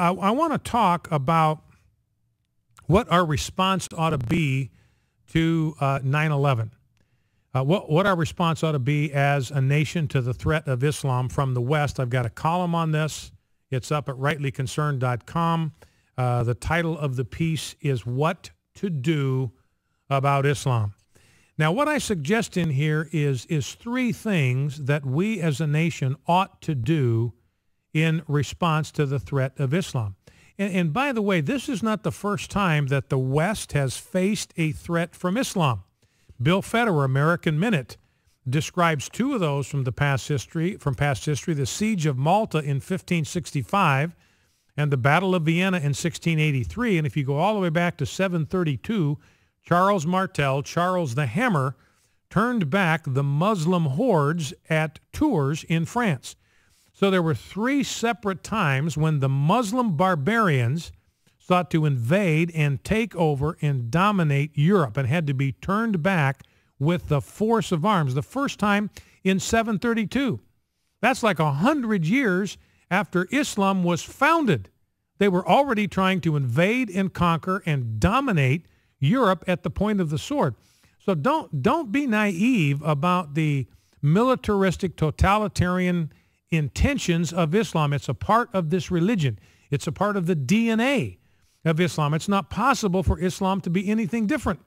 I want to talk about what our response ought to be to 9/11. What our response ought to be as a nation to the threat of Islam from the West. I've got a column on this. It's up at rightlyconcerned.com. The title of the piece is What to Do About Islam. Now, what I suggest in here is three things that we as a nation ought to do in response to the threat of Islam. And by the way, this is not the first time that the West has faced a threat from Islam. Bill Federer, American Minute, describes two of those from past history, the Siege of Malta in 1565 and the Battle of Vienna in 1683. And if you go all the way back to 732, Charles Martel, Charles the Hammer, turned back the Muslim hordes at Tours in France. So there were three separate times when the Muslim barbarians sought to invade and take over and dominate Europe and had to be turned back with the force of arms. The first time in 732. That's like 100 years after Islam was founded. They were already trying to invade and conquer and dominate Europe at the point of the sword. So don't be naive about the militaristic, totalitarian intentions of Islam. It's a part of this religion. It's a part of the DNA of Islam. It's not possible for Islam to be anything different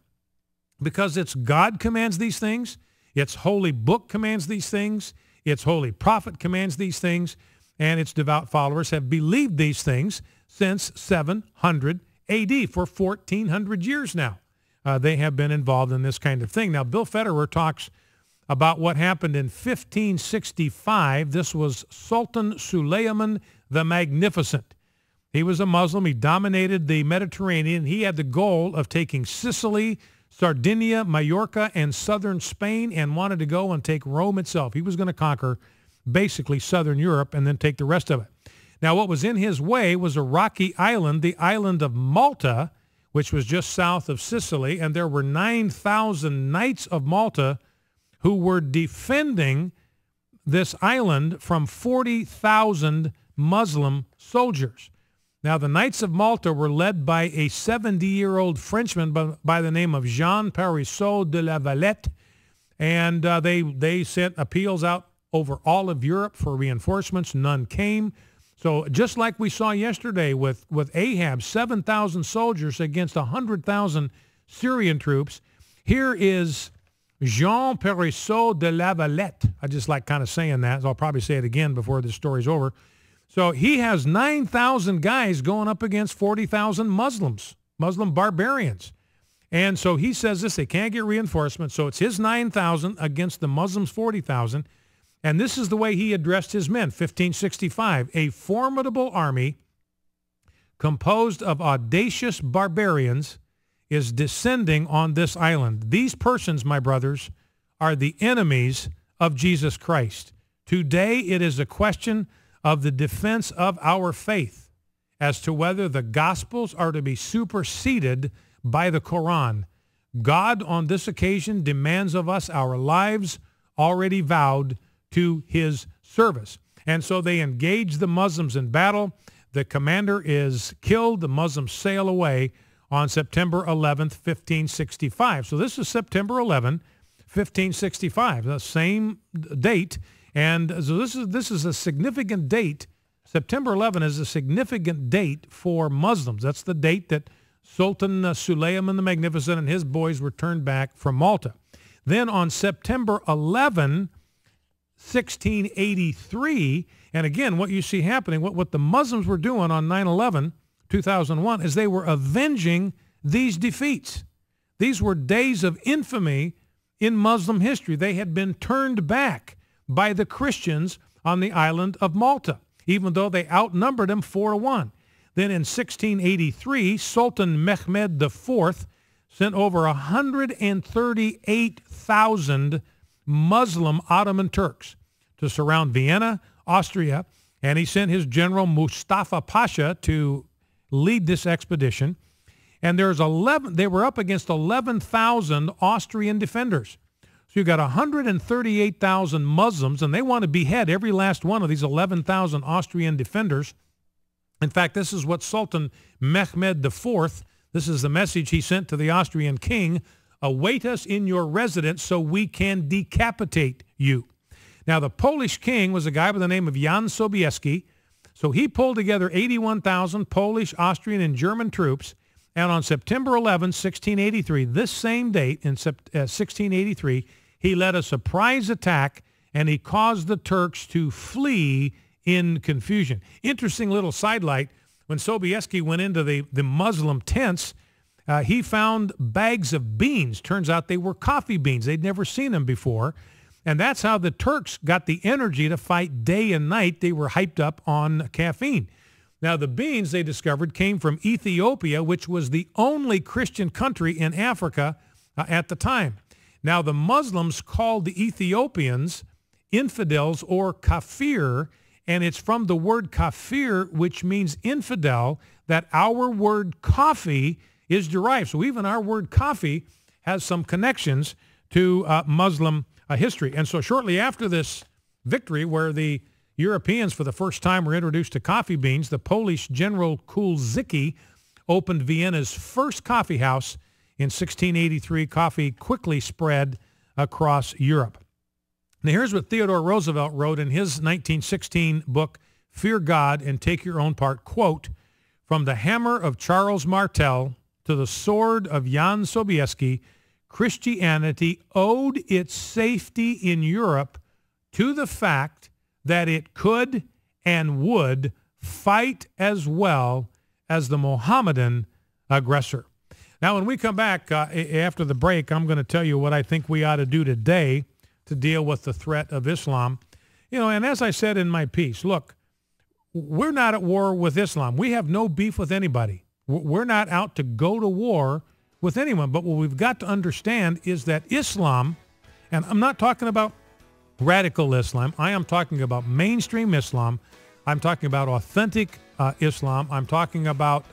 because its God commands these things, its holy book commands these things, its holy prophet commands these things, and its devout followers have believed these things since 700 AD. For 1,400 years now, they have been involved in this kind of thing. Now, Bill Federer talks about what happened in 1565. This was Sultan Suleiman the Magnificent. He was a Muslim. He dominated the Mediterranean. He had the goal of taking Sicily, Sardinia, Majorca, and southern Spain, and wanted to go and take Rome itself. He was going to conquer basically southern Europe and then take the rest of it. Now, what was in his way was a rocky island, the island of Malta, which was just south of Sicily, and there were 9,000 Knights of Malta who were defending this island from 40,000 Muslim soldiers. Now, the Knights of Malta were led by a 70-year-old Frenchman by the name of Jean Parisot de la Valette, and they sent appeals out over all of Europe for reinforcements. None came. So just like we saw yesterday with Ahab, 7,000 soldiers against 100,000 Syrian troops, here is Jean Parisot de la Valette. I just like kind of saying that, so I'll probably say it again before this story's over. So he has 9,000 guys going up against 40,000 Muslim barbarians. And so he says this, they can't get reinforcements, so it's his 9,000 against the Muslims' 40,000. And this is the way he addressed his men, 1565. A formidable army composed of audacious barbarians is descending on this island. These persons, my brothers, are the enemies of Jesus Christ. Today it is a question of the defense of our faith as to whether the Gospels are to be superseded by the Quran. God on this occasion demands of us our lives already vowed to his service. And so they engage the Muslims in battle. The commander is killed. The Muslims sail away on September 11th, 1565. So this is September 11, 1565, the same date. And so this is a significant date. September 11 is a significant date for Muslims. That's the date that Sultan Suleiman the Magnificent and his boys were turned back from Malta. Then on September 11, 1683, and again, what you see happening, what the Muslims were doing on 9/11, 2001, is they were avenging these defeats. These were days of infamy in Muslim history. They had been turned back by the Christians on the island of Malta, even though they outnumbered them 4-1. Then in 1683, Sultan Mehmed IV sent over 138,000 Muslim Ottoman Turks to surround Vienna, Austria, and he sent his general Mustafa Pasha to lead this expedition. And they were up against 11,000 Austrian defenders. So you got 138,000 Muslims, and they want to behead every last one of these 11,000 Austrian defenders. In fact, this is what Sultan Mehmed IV, this is the message he sent to the Austrian king: await us in your residence so we can decapitate you. Now, the Polish king was a guy by the name of Jan Sobieski. So he pulled together 81,000 Polish, Austrian, and German troops. And on September 11, 1683, this same date in 1683, he led a surprise attack and he caused the Turks to flee in confusion. Interesting little sidelight. When Sobieski went into the Muslim tents, he found bags of beans. Turns out they were coffee beans. They'd never seen them before. And that's how the Turks got the energy to fight day and night. They were hyped up on caffeine. Now, the beans they discovered came from Ethiopia, which was the only Christian country in Africa at the time. Now, the Muslims called the Ethiopians infidels or kafir, and it's from the word kafir, which means infidel, that our word coffee is derived. So even our word coffee has some connections to Muslim history. And so shortly after this victory, where the Europeans for the first time were introduced to coffee beans, the Polish General Kulczycki opened Vienna's first coffee house in 1683. Coffee quickly spread across Europe. Now here's what Theodore Roosevelt wrote in his 1916 book, Fear God and Take Your Own Part. Quote, from the hammer of Charles Martel to the sword of Jan Sobieski, Christianity owed its safety in Europe to the fact that it could and would fight as well as the Mohammedan aggressor. Now, when we come back after the break, I'm going to tell you what I think we ought to do today to deal with the threat of Islam. You know, and as I said in my piece, look, we're not at war with Islam. We have no beef with anybody. We're not out to go to war with anyone. But what we've got to understand is that Islam, and I'm not talking about radical Islam. I am talking about mainstream Islam. I'm talking about authentic Islam. I'm talking about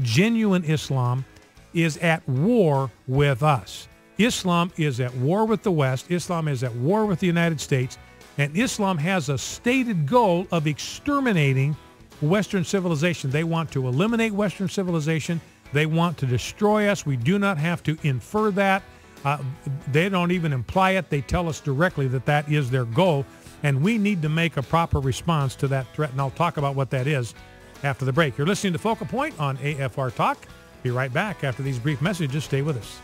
genuine Islam is at war with us. Islam is at war with the West. Islam is at war with the United States. And Islam has a stated goal of exterminating Western civilization. They want to eliminate Western civilization. They want to destroy us. We do not have to infer that. They don't even imply it. They tell us directly that that is their goal. And we need to make a proper response to that threat. And I'll talk about what that is after the break. You're listening to Focal Point on AFR Talk. Be right back after these brief messages. Stay with us.